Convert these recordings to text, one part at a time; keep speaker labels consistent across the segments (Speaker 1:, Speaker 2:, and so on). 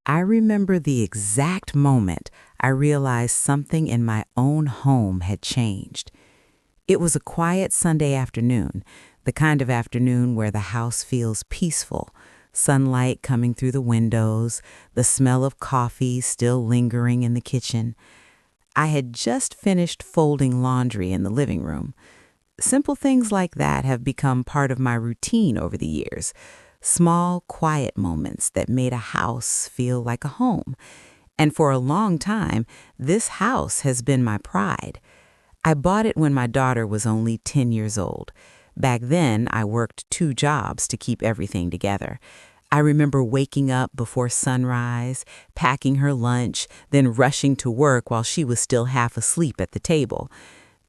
Speaker 1: I remember the exact moment I realized something in my own home had changed. It was a quiet Sunday afternoon, the kind of afternoon where the house feels peaceful, sunlight coming through the windows, the smell of coffee still lingering in the kitchen. I had just finished folding laundry in the living room. Simple things like that have become part of my routine over the years. Small, quiet moments that made a house feel like a home. And for a long time, this house has been my pride. I bought it when my daughter was only 10 years old. Back then, I worked 2 jobs to keep everything together. I remember waking up before sunrise, packing her lunch, then rushing to work while she was still half asleep at the table.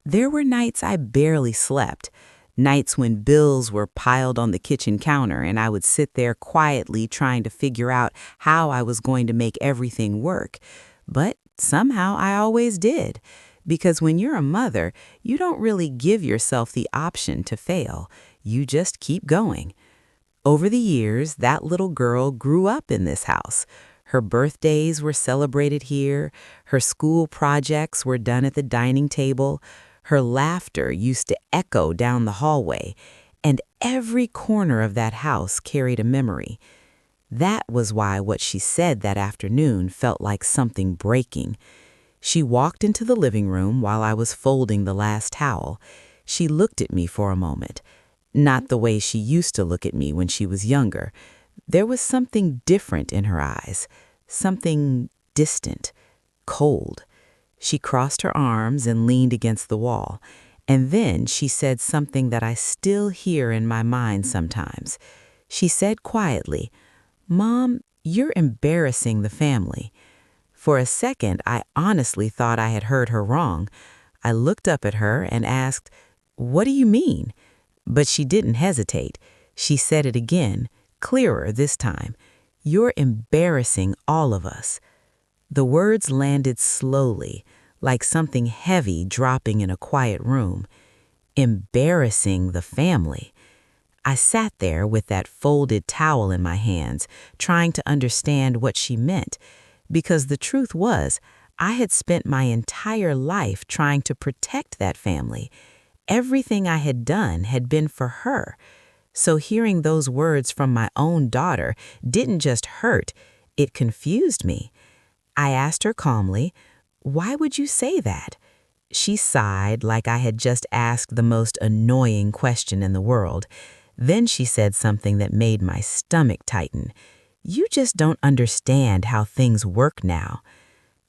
Speaker 1: There were nights I barely slept, nights when bills were piled on the kitchen counter and I would sit there quietly trying to figure out how I was going to make everything work. But somehow I always did. Because when you're a mother, you don't really give yourself the option to fail. You just keep going. Over the years, that little girl grew up in this house. Her birthdays were celebrated here. Her school projects were done at the dining table. Her laughter used to echo down the hallway. And every corner of that house carried a memory. That was why what she said that afternoon felt like something breaking. She walked into the living room while I was folding the last towel. She looked at me for a moment. Not the way she used to look at me when she was younger. There was something different in her eyes, something distant, cold. She crossed her arms and leaned against the wall, and then she said something that I still hear in my mind sometimes. She said quietly, "Mom, you're embarrassing the family." For a second, I honestly thought I had heard her wrong. I looked up at her and asked, "What do you mean?" But she didn't hesitate. She said it again, clearer this time. "You're embarrassing all of us." The words landed slowly, like something heavy dropping in a quiet room. Embarrassing the family. I sat there with that folded towel in my hands, trying to understand what she meant. Because the truth was, I had spent my entire life trying to protect that family. Everything I had done had been for her. So hearing those words from my own daughter didn't just hurt, it confused me. I asked her calmly, "Why would you say that?" She sighed like I had just asked the most annoying question in the world. Then she said something that made my stomach tighten. "You just don't understand how things work now."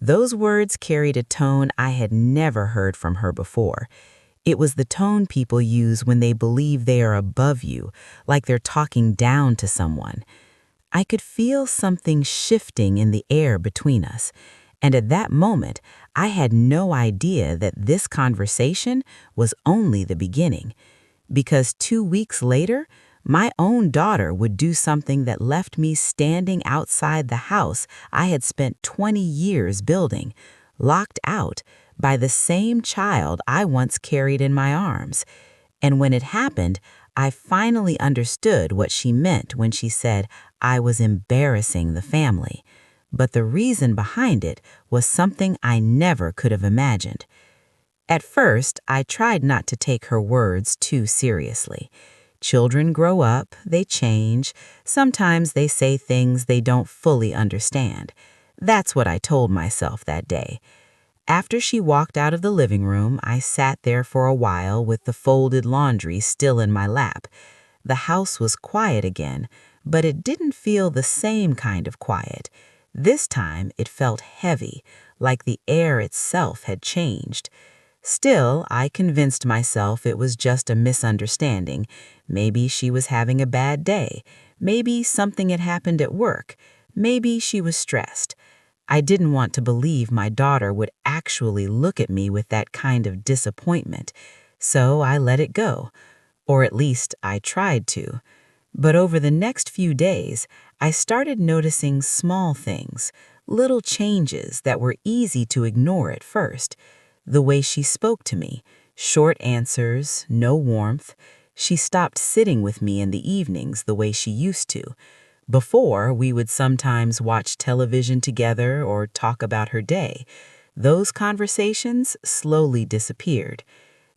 Speaker 1: Those words carried a tone I had never heard from her before. It was the tone people use when they believe they are above you, like they're talking down to someone. I could feel something shifting in the air between us, and at that moment, I had no idea that this conversation was only the beginning. Because 2 weeks later, my own daughter would do something that left me standing outside the house I had spent 20 years building, locked out by the same child I once carried in my arms. And when it happened, I finally understood what she meant when she said I was embarrassing the family. But the reason behind it was something I never could have imagined. At first, I tried not to take her words too seriously. Children grow up, they change, sometimes they say things they don't fully understand. That's what I told myself that day. After she walked out of the living room, I sat there for a while with the folded laundry still in my lap. The house was quiet again, but it didn't feel the same kind of quiet. This time it felt heavy, like the air itself had changed. Still, I convinced myself it was just a misunderstanding. Maybe she was having a bad day. Maybe something had happened at work. Maybe she was stressed. I didn't want to believe my daughter would actually look at me with that kind of disappointment, so I let it go. Or at least I tried to. But over the next few days, I started noticing small things, little changes that were easy to ignore at first. The way she spoke to me, short answers, no warmth. She stopped sitting with me in the evenings the way she used to. Before, we would sometimes watch television together or talk about her day. Those conversations slowly disappeared.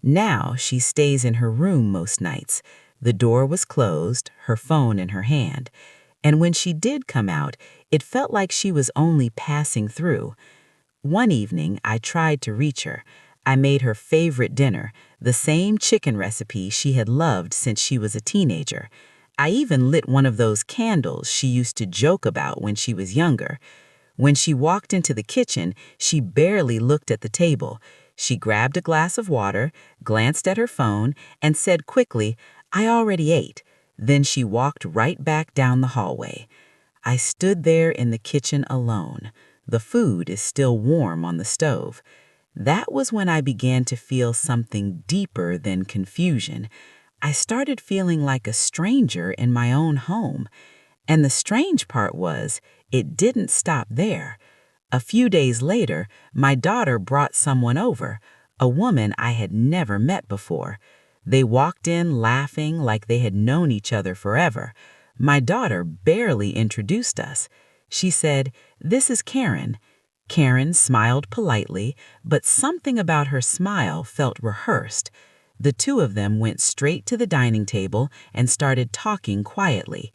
Speaker 1: Now she stays in her room most nights. The door was closed, her phone in her hand. And when she did come out, it felt like she was only passing through. One evening, I tried to reach her. I made her favorite dinner, the same chicken recipe she had loved since she was a teenager. I even lit one of those candles she used to joke about when she was younger. When she walked into the kitchen, she barely looked at the table. She grabbed a glass of water, glanced at her phone, and said quickly, "I already ate." Then she walked right back down the hallway. I stood there in the kitchen alone. The food is still warm on the stove. That was when I began to feel something deeper than confusion. I started feeling like a stranger in my own home. And the strange part was, it didn't stop there. A few days later, my daughter brought someone over, a woman I had never met before. They walked in laughing like they had known each other forever. My daughter barely introduced us. She said, "This is Karen." Karen smiled politely, but something about her smile felt rehearsed. The two of them went straight to the dining table and started talking quietly.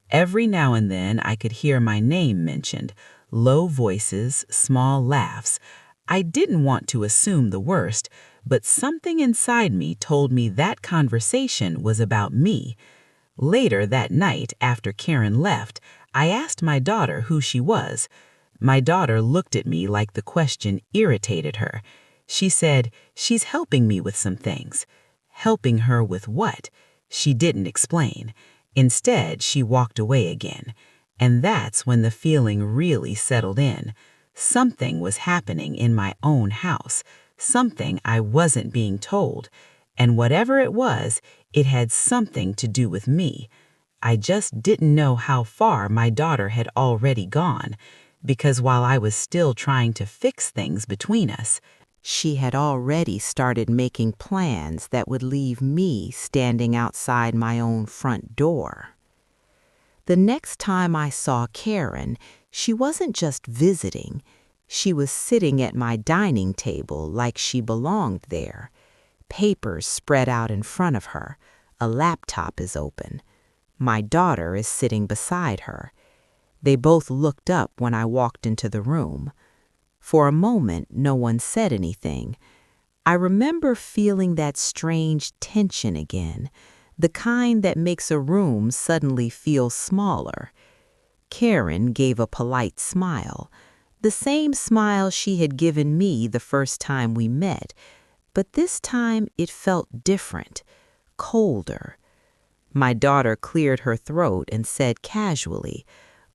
Speaker 1: Every now and then I could hear my name mentioned, low voices, small laughs. I didn't want to assume the worst, but something inside me told me that conversation was about me. Later that night, after Karen left, I asked my daughter who she was. My daughter looked at me like the question irritated her. She said, "She's helping me with some things." Helping her with what? She didn't explain. Instead, she walked away again. And that's when the feeling really settled in. Something was happening in my own house, something I wasn't being told. And whatever it was, it had something to do with me. I just didn't know how far my daughter had already gone, because while I was still trying to fix things between us, she had already started making plans that would leave me standing outside my own front door. The next time I saw Karen, she wasn't just visiting. She was sitting at my dining table like she belonged there. Papers spread out in front of her. A laptop is open. My daughter is sitting beside her. They both looked up when I walked into the room. For a moment, no one said anything. I remember feeling that strange tension again, the kind that makes a room suddenly feel smaller. Karen gave a polite smile, the same smile she had given me the first time we met, but this time it felt different, colder. My daughter cleared her throat and said casually,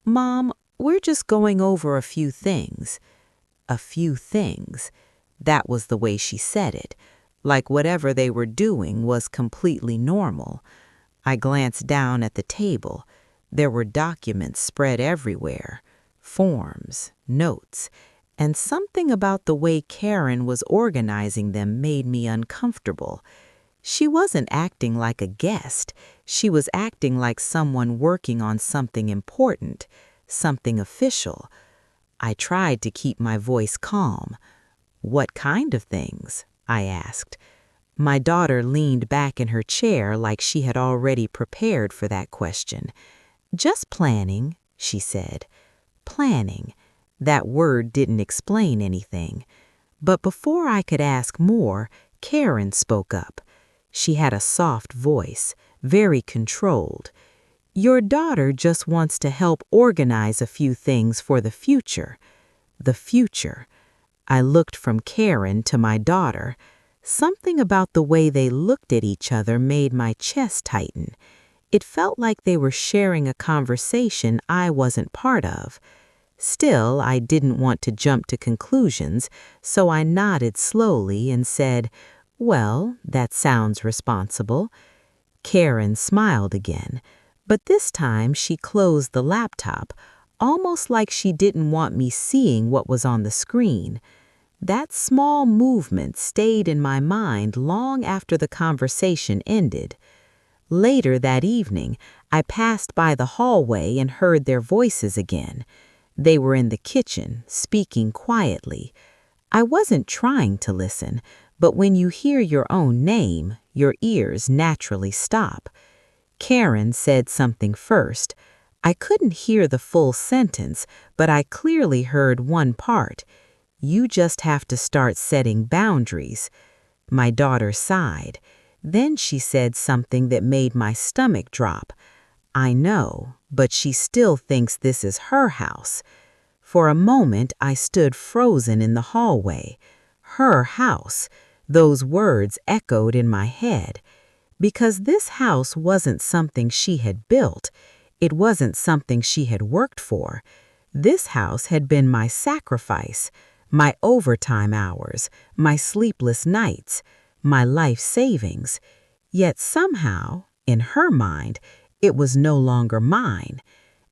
Speaker 1: "Mom, we're just going over a few things." A few things. That was the way she said it, like whatever they were doing was completely normal. I glanced down at the table. There were documents spread everywhere, forms, notes, and something about the way Karen was organizing them made me uncomfortable. She wasn't acting like a guest. She was acting like someone working on something important, something official. I tried to keep my voice calm. "What kind of things?" I asked. My daughter leaned back in her chair like she had already prepared for that question. "Just planning," she said. Planning. That word didn't explain anything. But before I could ask more, Karen spoke up. She had a soft voice, very controlled. "Your daughter just wants to help organize a few things for the future." The future. I looked from Karen to my daughter. Something about the way they looked at each other made my chest tighten. It felt like they were sharing a conversation I wasn't part of. Still, I didn't want to jump to conclusions, so I nodded slowly and said, "Well, that sounds responsible." Karen smiled again. But this time she closed the laptop, almost like she didn't want me seeing what was on the screen. That small movement stayed in my mind long after the conversation ended. Later that evening, I passed by the hallway and heard their voices again. They were in the kitchen, speaking quietly. I wasn't trying to listen, but when you hear your own name, your ears naturally stop. Karen said something first. I couldn't hear the full sentence, but I clearly heard one part. You just have to start setting boundaries. My daughter sighed. Then she said something that made my stomach drop. I know, but she still thinks this is her house. For a moment, I stood frozen in the hallway. Her house. Those words echoed in my head. Because this house wasn't something she had built. It wasn't something she had worked for. This house had been my sacrifice, my overtime hours, my sleepless nights, my life savings. Yet somehow, in her mind, it was no longer mine.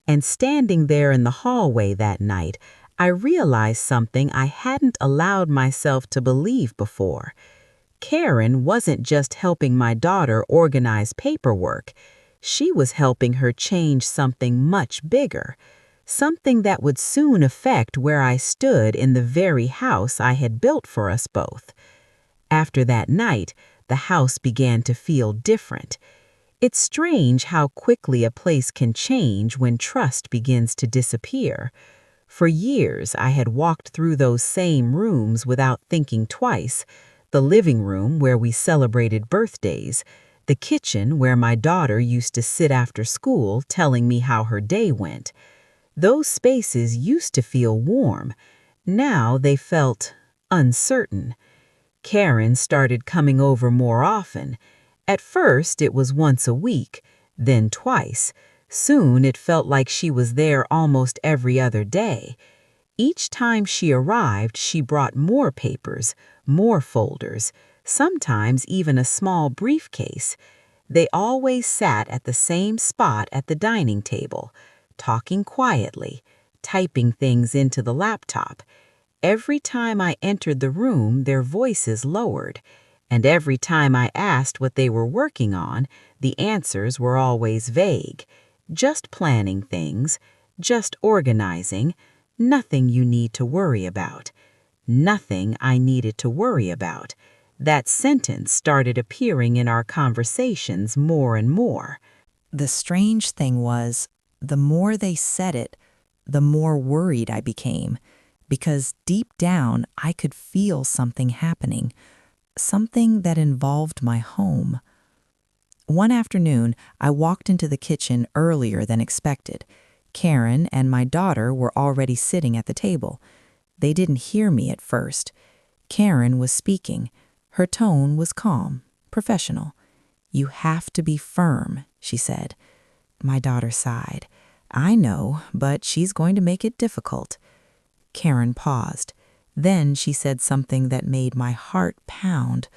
Speaker 1: And standing there in the hallway that night, I realized something I hadn't allowed myself to believe before. Karen wasn't just helping my daughter organize paperwork. She was helping her change something much bigger, something that would soon affect where I stood in the very house I had built for us both. After that night, the house began to feel different. It's strange how quickly a place can change when trust begins to disappear. For years, I had walked through those same rooms without thinking twice. The living room where we celebrated birthdays, the kitchen where my daughter used to sit after school telling me how her day went. Those spaces used to feel warm. Now they felt uncertain. Karen started coming over more often. At first, it was once a week, then twice. Soon, it felt like she was there almost every other day. Each time she arrived, she brought more papers, more folders, sometimes even a small briefcase. They always sat at the same spot at the dining table, talking quietly, typing things into the laptop. Every time I entered the room, their voices lowered, and every time I asked what they were working on, the answers were always vague. Just planning things, just organizing. Nothing you need to worry about. Nothing I needed to worry about. That sentence started appearing in our conversations more and more.
Speaker 2: The strange thing was, the more they said it, the more worried I became, because deep down I could feel something happening, something that involved my home. One afternoon, I walked into the kitchen earlier than expected. Karen and my daughter were already sitting at the table. They didn't hear me at first. Karen was speaking. Her tone was calm, professional. "You have to be firm," she said. My daughter sighed. "I know, but she's going to make it difficult." Karen paused. Then she said something that made my heart pound.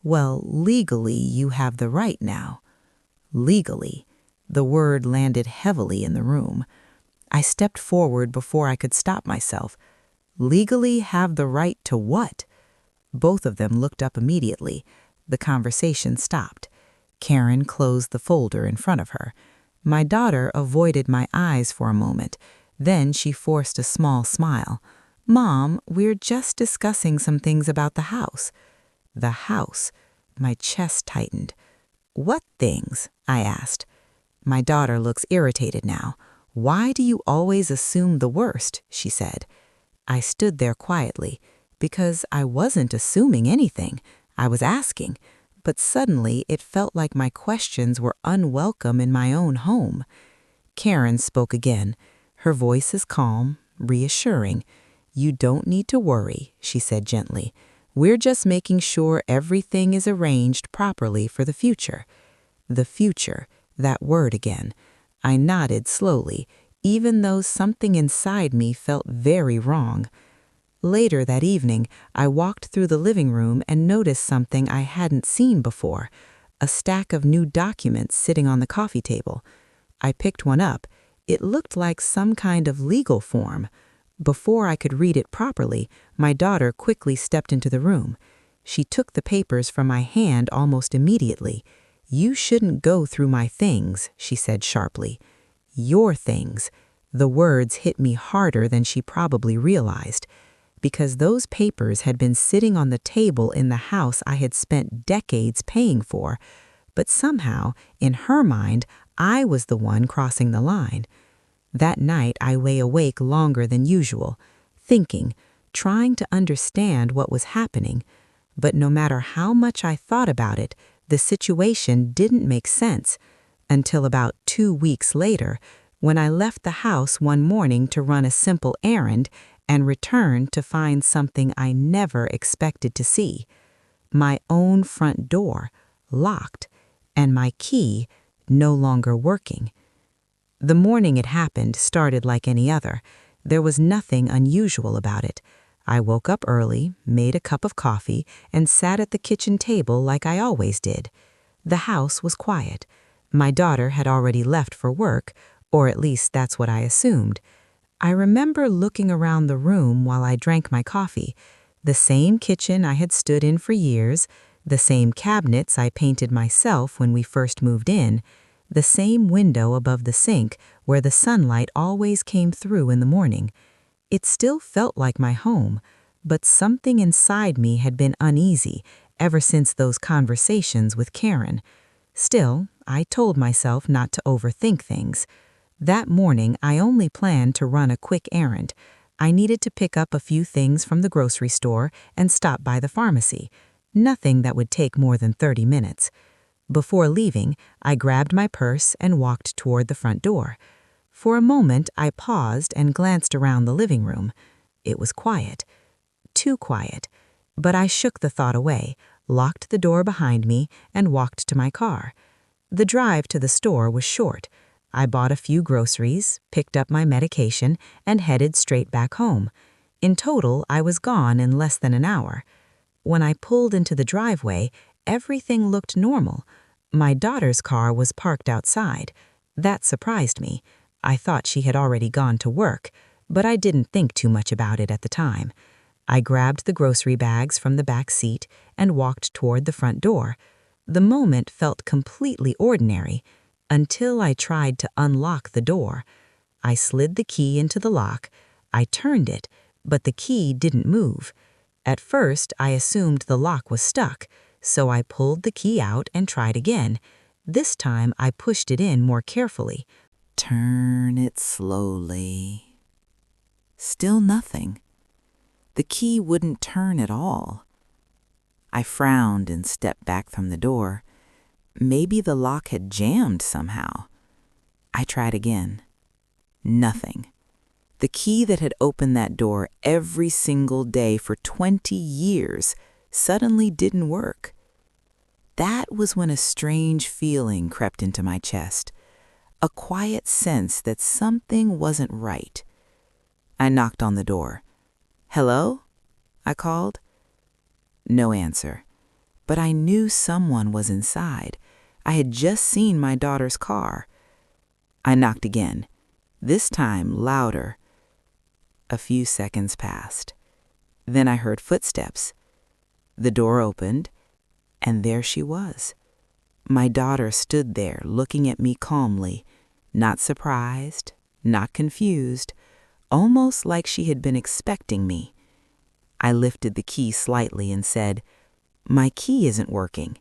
Speaker 2: "Well, legally, you have the right now." Legally. The word landed heavily in the room. I stepped forward before I could stop myself. Legally have the right to what? Both of them looked up immediately. The conversation stopped. Karen closed the folder in front of her. My daughter avoided my eyes for a moment. Then she forced a small smile. "Mom, we're just discussing some things about the house." The house. My chest tightened. "What things?" I asked. My daughter looks irritated now. "Why do you always assume the worst?" she said. I stood there quietly, because I wasn't assuming anything. I was asking, but suddenly it felt like my questions were unwelcome in my own home. Karen spoke again. Her voice is calm, reassuring. "You don't need to worry," she said gently. "We're just making sure everything is arranged properly for the future." The future, that word again. I nodded slowly, even though something inside me felt very wrong. Later that evening, I walked through the living room and noticed something I hadn't seen before, a stack of new documents sitting on the coffee table. I picked one up. It looked like some kind of legal form. Before I could read it properly, my daughter quickly stepped into the room. She took the papers from my hand almost immediately.
Speaker 1: "You shouldn't go through my things," she said sharply. "Your things." The words hit me harder than she probably realized, because those papers had been sitting on the table in the house I had spent decades paying for, but somehow, in her mind, I was the one crossing the line. That night I lay awake longer than usual, thinking, trying to understand what was happening, but no matter how much I thought about it, the situation didn't make sense until about 2 weeks later, when I left the house one morning to run a simple errand and returned to find something I never expected to see: my own front door, locked, and my key no longer working. The morning it happened started like any other. There was nothing unusual about it. I woke up early, made a cup of coffee, and sat at the kitchen table like I always did. The house was quiet. My daughter had already left for work, or at least that's what I assumed. I remember looking around the room while I drank my coffee. The same kitchen I had stood in for years, the same cabinets I painted myself when we first moved in, the same window above the sink where the sunlight always came through in the morning. It still felt like my home, but something inside me had been uneasy ever since those conversations with Karen. Still, I told myself not to overthink things. That morning, I only planned to run a quick errand. I needed to pick up a few things from the grocery store and stop by the pharmacy. Nothing that would take more than 30 minutes. Before leaving, I grabbed my purse and walked toward the front door. For a moment, I paused and glanced around the living room. It was quiet. Too quiet. But I shook the thought away, locked the door behind me, and walked to my car. The drive to the store was short. I bought a few groceries, picked up my medication, and headed straight back home. In total, I was gone in less than an hour. When I pulled into the driveway, everything looked normal. My daughter's car was parked outside. That surprised me. I thought she had already gone to work, but I didn't think too much about it at the time. I grabbed the grocery bags from the back seat and walked toward the front door. The moment felt completely ordinary until I tried to unlock the door. I slid the key into the lock. I turned it, but the key didn't move. At first, I assumed the lock was stuck, so I pulled the key out and tried again. This time, I pushed it in more carefully. Turn it slowly. Still nothing. The key wouldn't turn at all. I frowned and stepped back from the door. Maybe the lock had jammed somehow. I tried again. Nothing. The key that had opened that door every single day for 20 years suddenly didn't work. That was when a strange feeling crept into my chest. A quiet sense that something wasn't right. I knocked on the door. "Hello?" I called. No answer, but I knew someone was inside. I had just seen my daughter's car. I knocked again, this time louder. A few seconds passed. Then I heard footsteps. The door opened, and there she was. My daughter stood there looking at me calmly, not surprised, not confused, almost like she had been expecting me. I lifted the key slightly and said, "My key isn't working."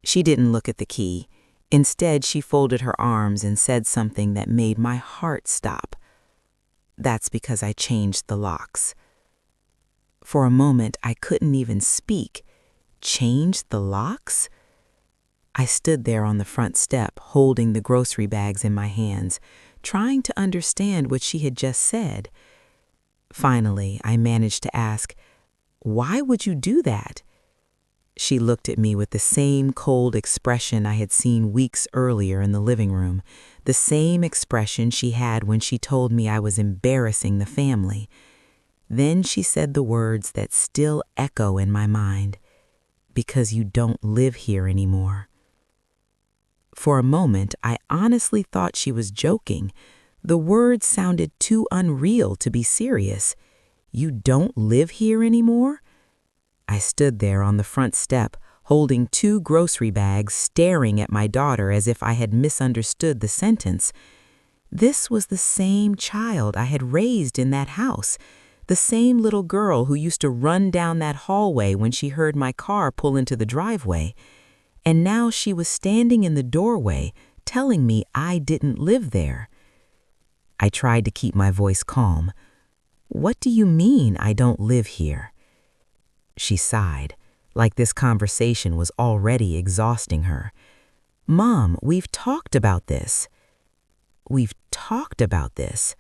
Speaker 1: She didn't look at the key. Instead, she folded her arms and said something that made my heart stop. "That's because I changed the locks." For a moment, I couldn't even speak. Changed the locks? I stood there on the front step, holding the grocery bags in my hands, trying to understand what she had just said. Finally, I managed to ask, "Why would you do that?" She looked at me with the same cold expression I had seen weeks earlier in the living room, the same expression she had when she told me I was embarrassing the family. Then she said the words that still echo in my mind, "Because you don't live here anymore." For a moment, I honestly thought she was joking. The words sounded too unreal to be serious. "You don't live here anymore?" I stood there on the front step, holding 2 grocery bags, staring at my daughter as if I had misunderstood the sentence. This was the same child I had raised in that house, the same little girl who used to run down that hallway when she heard my car pull into the driveway. And now she was standing in the doorway, telling me I didn't live there. I tried to keep my voice calm. "What do you mean I don't live here?" She sighed, like this conversation was already exhausting her. "Mom, we've talked about this." We've talked about this.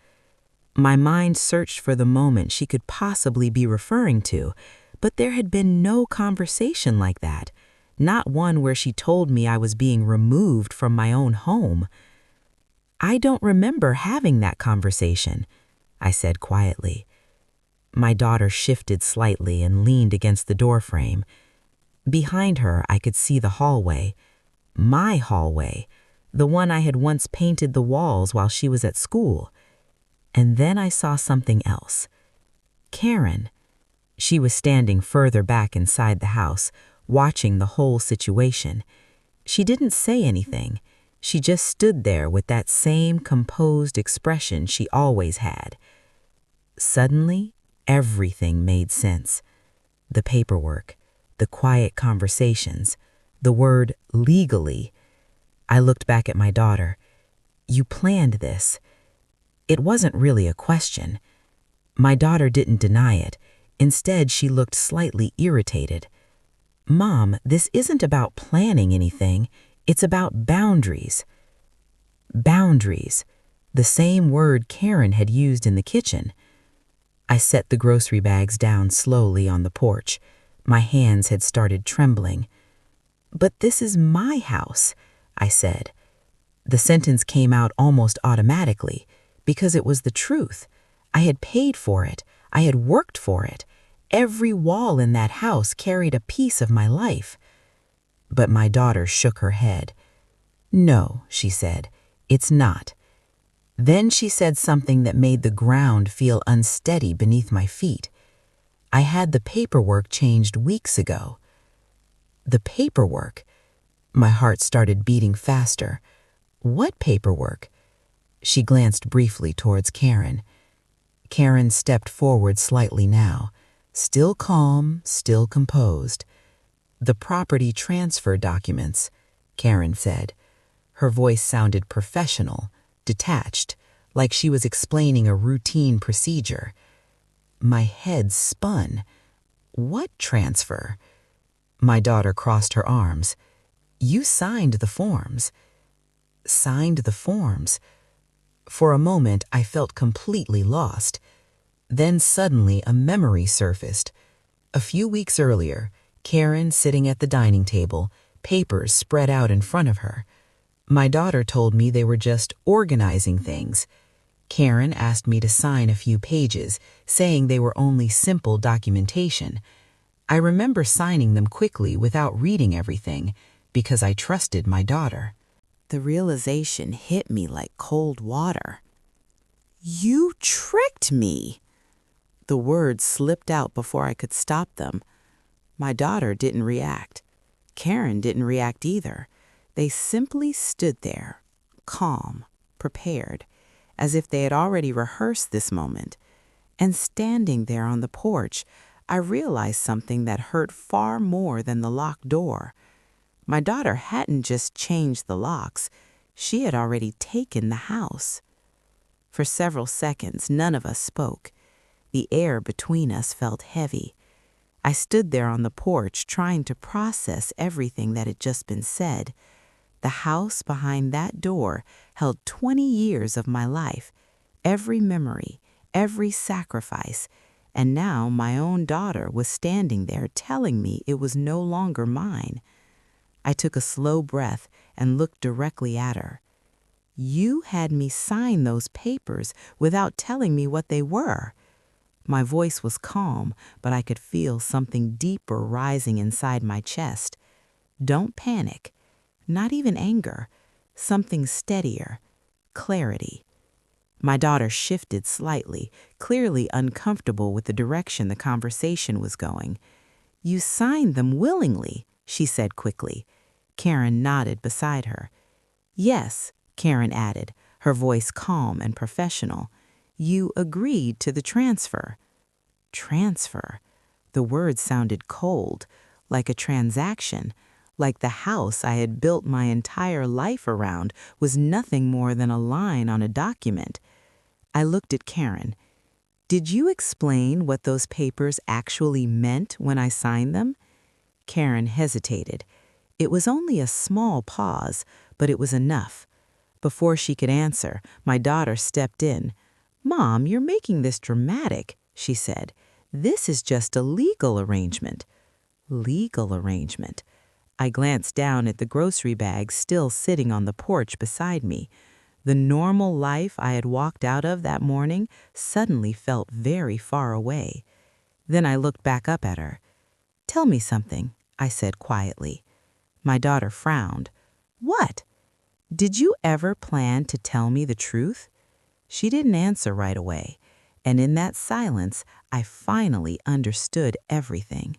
Speaker 1: My mind searched for the moment she could possibly be referring to, but there had been no conversation like that, not one where she told me I was being removed from my own home. "I don't remember having that conversation," I said quietly. My daughter shifted slightly and leaned against the doorframe. Behind her, I could see the hallway. My hallway, the one I had once painted the walls while she was at school. And then I saw something else. Karen. She was standing further back inside the house, watching the whole situation. She didn't say anything. She just stood there with that same composed expression she always had. Suddenly, everything made sense. The paperwork, the quiet conversations, the word legally. I looked back at my daughter. "You planned this." It wasn't really a question. My daughter didn't deny it. Instead, she looked slightly irritated. "Mom, this isn't about planning anything. It's about boundaries." Boundaries, the same word Karen had used in the kitchen. I set the grocery bags down slowly on the porch. My hands had started trembling. "But this is my house," I said. The sentence came out almost automatically, because it was the truth. I had paid for it. I had worked for it. Every wall in that house carried a piece of my life. But my daughter shook her head. "No," she said, "it's not." Then she said something that made the ground feel unsteady beneath my feet. "I had the paperwork changed weeks ago." The paperwork? My heart started beating faster. What paperwork? She glanced briefly towards Karen. Karen stepped forward slightly now, still calm, still composed. "The property transfer documents," Karen said. Her voice sounded professional, detached, like she was explaining a routine procedure. My head spun. "What transfer?" My daughter crossed her arms. "You signed the forms." Signed the forms? For a moment, I felt completely lost. Then suddenly a memory surfaced. A few weeks earlier, Karen sitting at the dining table, papers spread out in front of her. My daughter told me they were just organizing things. Karen asked me to sign a few pages, saying they were only simple documentation. I remember signing them quickly without reading everything, because I trusted my daughter. The realization hit me like cold water. "You tricked me!" The words slipped out before I could stop them. My daughter didn't react. Karen didn't react either. They simply stood there, calm, prepared, as if they had already rehearsed this moment. And standing there on the porch, I realized something that hurt far more than the locked door. My daughter hadn't just changed the locks. She had already taken the house. For several seconds, none of us spoke. The air between us felt heavy. I stood there on the porch trying to process everything that had just been said. The house behind that door held 20 years of my life, every memory, every sacrifice, and now my own daughter was standing there telling me it was no longer mine. I took a slow breath and looked directly at her. "You had me sign those papers without telling me what they were." My voice was calm, but I could feel something deeper rising inside my chest. "Don't panic. Not even anger. Something steadier. Clarity." My daughter shifted slightly, clearly uncomfortable with the direction the conversation was going. "You signed them willingly," she said quickly. Karen nodded beside her. Yes, Karen added, her voice calm and professional. You agreed to the transfer. Transfer. The word sounded cold, like a transaction, like the house I had built my entire life around was nothing more than a line on a document. I looked at Karen. Did you explain what those papers actually meant when I signed them? Karen hesitated. It was only a small pause, but it was enough. Before she could answer, my daughter stepped in. Mom, you're making this dramatic, she said. This is just a legal arrangement. Legal arrangement. I glanced down at the grocery bag still sitting on the porch beside me. The normal life I had walked out of that morning suddenly felt very far away. Then I looked back up at her. Tell me something, I said quietly. My daughter frowned. What? Did you ever plan to tell me the truth? She didn't answer right away, and in that silence, I finally understood everything.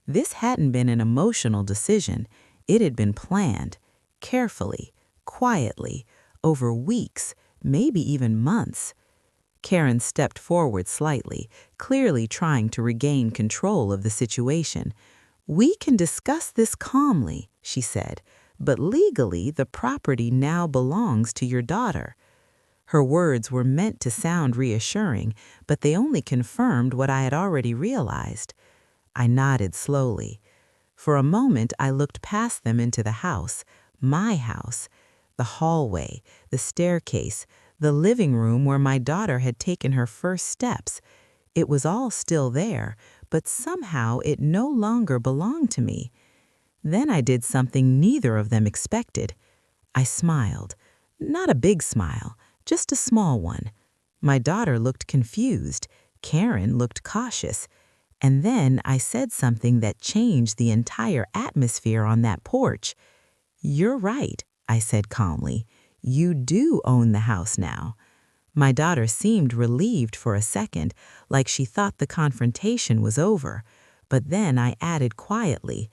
Speaker 1: This hadn't been an emotional decision. It had been planned, carefully, quietly, over weeks, maybe even months. Karen stepped forward slightly, clearly trying to regain control of the situation. We can discuss this calmly, she said, but legally the property now belongs to your daughter. Her words were meant to sound reassuring, but they only confirmed what I had already realized. I nodded slowly. For a moment, I looked past them into the house, my house, the hallway, the staircase, the living room where my daughter had taken her first steps. It was all still there, but somehow it no longer belonged to me. Then I did something neither of them expected. I smiled. Not a big smile, just a small one. My daughter looked confused. Karen looked cautious. And then I said something that changed the entire atmosphere on that porch. You're right, I said calmly. You do own the house now. My daughter seemed relieved for a second, like she thought the confrontation was over. But then I added quietly,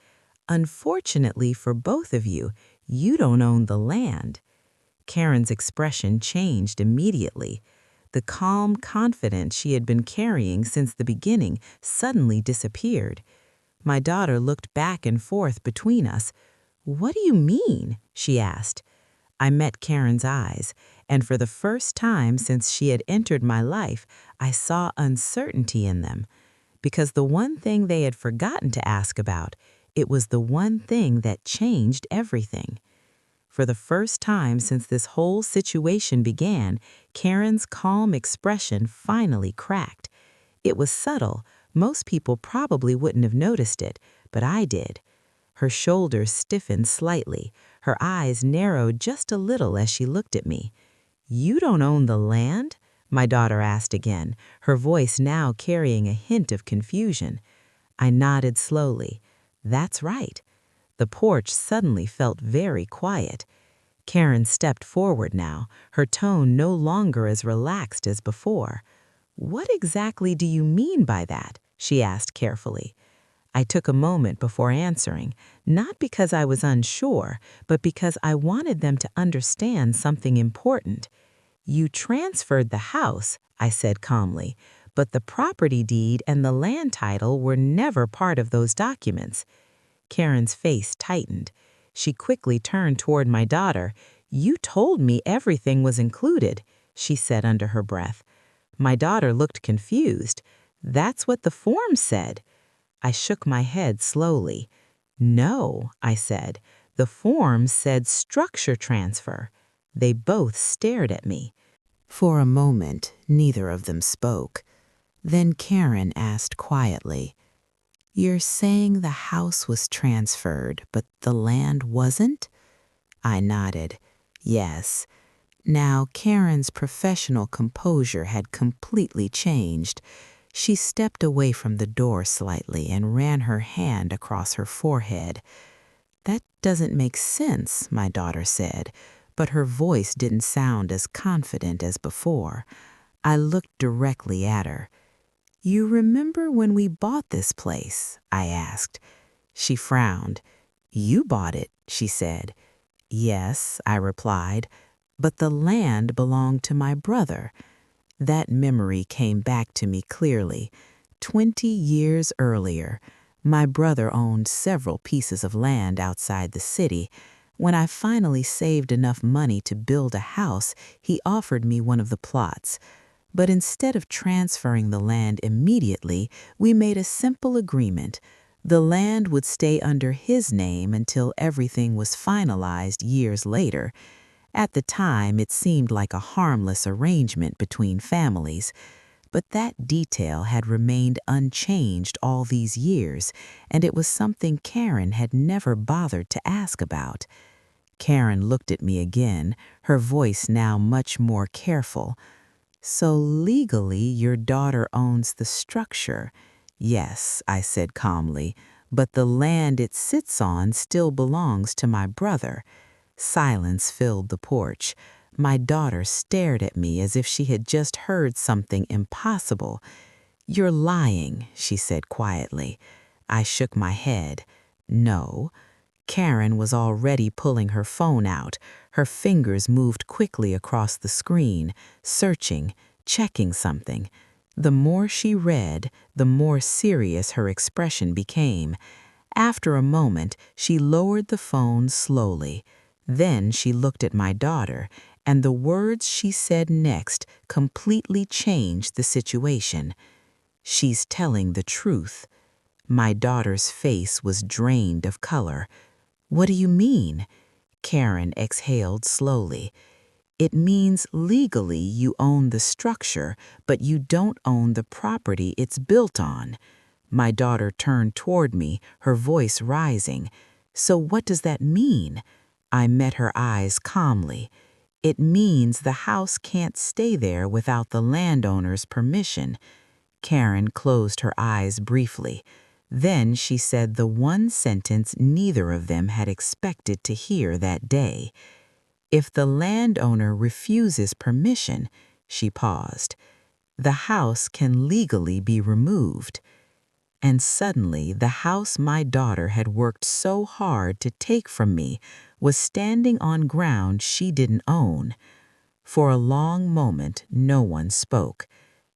Speaker 1: unfortunately for both of you, you don't own the land. Karen's expression changed immediately. The calm confidence she had been carrying since the beginning suddenly disappeared. My daughter looked back and forth between us. What do you mean? She asked. I met Karen's eyes, and for the first time since she had entered my life, I saw uncertainty in them. Because the one thing they had forgotten to ask about, it was the one thing that changed everything. For the first time since this whole situation began, Karen's calm expression finally cracked. It was subtle. Most people probably wouldn't have noticed it, but I did. Her shoulders stiffened slightly. Her eyes narrowed just a little as she looked at me. You don't own the land? My daughter asked again, her voice now carrying a hint of confusion. I nodded slowly. That's right. The porch suddenly felt very quiet. Karen stepped forward now, her tone no longer as relaxed as before. What exactly do you mean by that? She asked carefully. I took a moment before answering, not because I was unsure, but because I wanted them to understand something important. You transferred the house, I said calmly, but the property deed and the land title were never part of those documents. Karen's face tightened. She quickly turned toward my daughter. You told me everything was included, she said under her breath. My daughter looked confused. That's what the form said. I shook my head slowly. No, I said. The form said structure transfer. They both stared at me. For a moment, neither of them spoke. Then Karen asked quietly, You're saying the house was transferred, but the land wasn't? I nodded. Yes. Now, Karen's professional composure had completely changed. She stepped away from the door slightly and ran her hand across her forehead. That doesn't make sense, my daughter said, but her voice didn't sound as confident as before. I looked directly at her. You remember when we bought this place? I asked. She frowned. "You bought it," she said. "Yes," I replied, "but the land belonged to my brother." That memory came back to me clearly. 20 years earlier, my brother owned several pieces of land outside the city. When I finally saved enough money to build a house, he offered me one of the plots. But instead of transferring the land immediately, we made a simple agreement. The land would stay under his name until everything was finalized years later. At the time, it seemed like a harmless arrangement between families, but that detail had remained unchanged all these years, and it was something Karen had never bothered to ask about. Karen looked at me again, her voice now much more careful. "So legally, your daughter owns the structure?" "Yes," I said calmly, "but the land it sits on still belongs to my brother." Silence filled the porch. My daughter stared at me as if she had just heard something impossible. "You're lying," she said quietly. I shook my head. "No." Karen was already pulling her phone out. Her fingers moved quickly across the screen, searching, checking something. The more she read, the more serious her expression became. After a moment, she lowered the phone slowly. Then she looked at my daughter, and the words she said next completely changed the situation. "She's telling the truth." My daughter's face was drained of color. "What do you mean?" Karen exhaled slowly. "It means legally you own the structure, but you don't own the property it's built on." My daughter turned toward me, her voice rising. "So what does that mean?" I met her eyes calmly. "It means the house can't stay there without the landowner's permission." Karen closed her eyes briefly. Then she said the one sentence neither of them had expected to hear that day. "If the landowner refuses permission," she paused, "the house can legally be removed." And suddenly, the house my daughter had worked so hard to take from me was standing on ground she didn't own. For a long moment, no one spoke.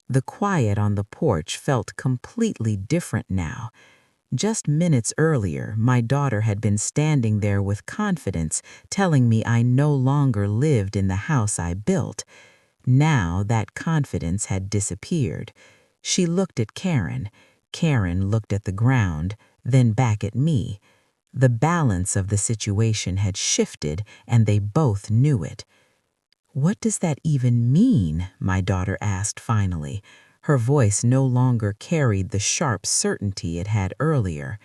Speaker 1: The quiet on the porch felt completely different now. Just minutes earlier, my daughter had been standing there with confidence, telling me I no longer lived in the house I built. Now that confidence had disappeared. She looked at Karen. Karen looked at the ground, then back at me. The balance of the situation had shifted, and they both knew it. "What does that even mean?" my daughter asked finally. Her voice no longer carried the sharp certainty it had earlier.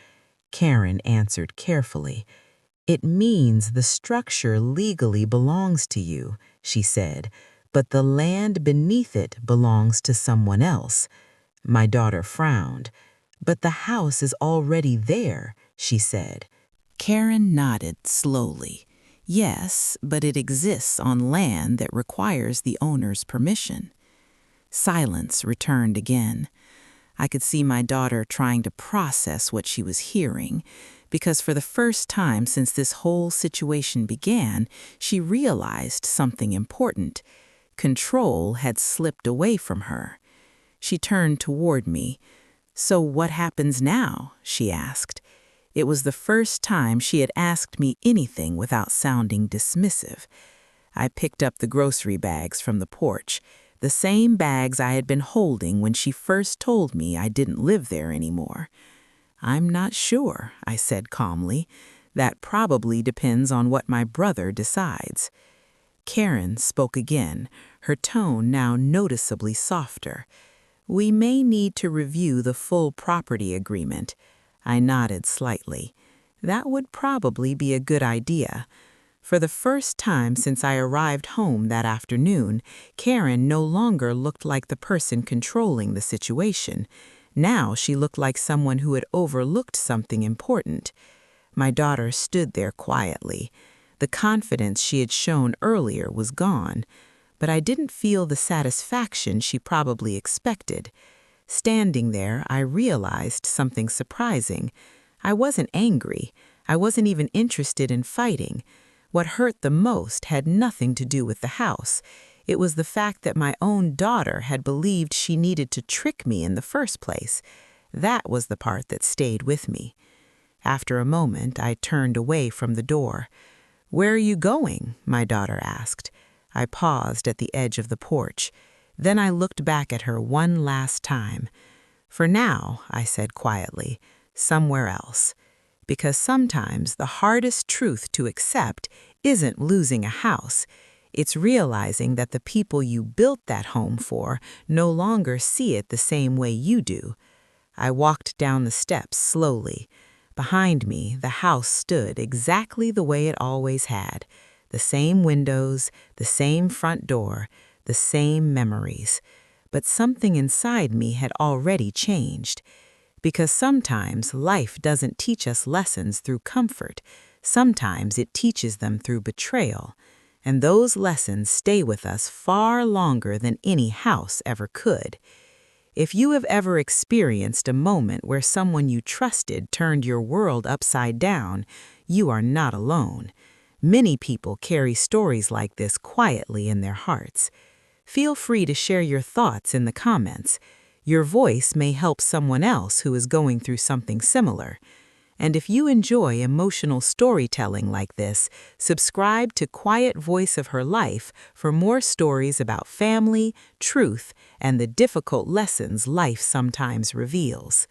Speaker 1: Karen answered carefully. "It means the structure legally belongs to you," she said, "but the land beneath it belongs to someone else." My daughter frowned. "But the house is already there," she said. Karen nodded slowly. "Yes, but it exists on land that requires the owner's permission." Silence returned again. I could see my daughter trying to process what she was hearing, because for the first time since this whole situation began, she realized something important. Control had slipped away from her. She turned toward me. "So what happens now?" she asked. It was the first time she had asked me anything without sounding dismissive. I picked up the grocery bags from the porch, the same bags I had been holding when she first told me I didn't live there anymore. "I'm not sure," I said calmly. "That probably depends on what my brother decides." Karen spoke again, her tone now noticeably softer. "We may need to review the full property agreement." I nodded slightly. That would probably be a good idea. For the first time since I arrived home that afternoon, Karen no longer looked like the person controlling the situation. Now she looked like someone who had overlooked something important. My daughter stood there quietly. The confidence she had shown earlier was gone, but I didn't feel the satisfaction she probably expected. Standing there, I realized something surprising. I wasn't angry. I wasn't even interested in fighting. What hurt the most had nothing to do with the house. It was the fact that my own daughter had believed she needed to trick me in the first place. That was the part that stayed with me. After a moment, I turned away from the door. "Where are you going?" my daughter asked. I paused at the edge of the porch. Then I looked back at her one last time. "For now," I said quietly, "somewhere else." Because sometimes the hardest truth to accept isn't losing a house. It's realizing that the people you built that home for no longer see it the same way you do. I walked down the steps slowly. Behind me, the house stood exactly the way it always had. The same windows, the same front door, the same memories. But something inside me had already changed. Because sometimes life doesn't teach us lessons through comfort. Sometimes it teaches them through betrayal. And those lessons stay with us far longer than any house ever could. If you have ever experienced a moment where someone you trusted turned your world upside down, you are not alone. Many people carry stories like this quietly in their hearts. Feel free to share your thoughts in the comments. Your voice may help someone else who is going through something similar. And if you enjoy emotional storytelling like this, subscribe to Quiet Voice of Her Life for more stories about family, truth, and the difficult lessons life sometimes reveals.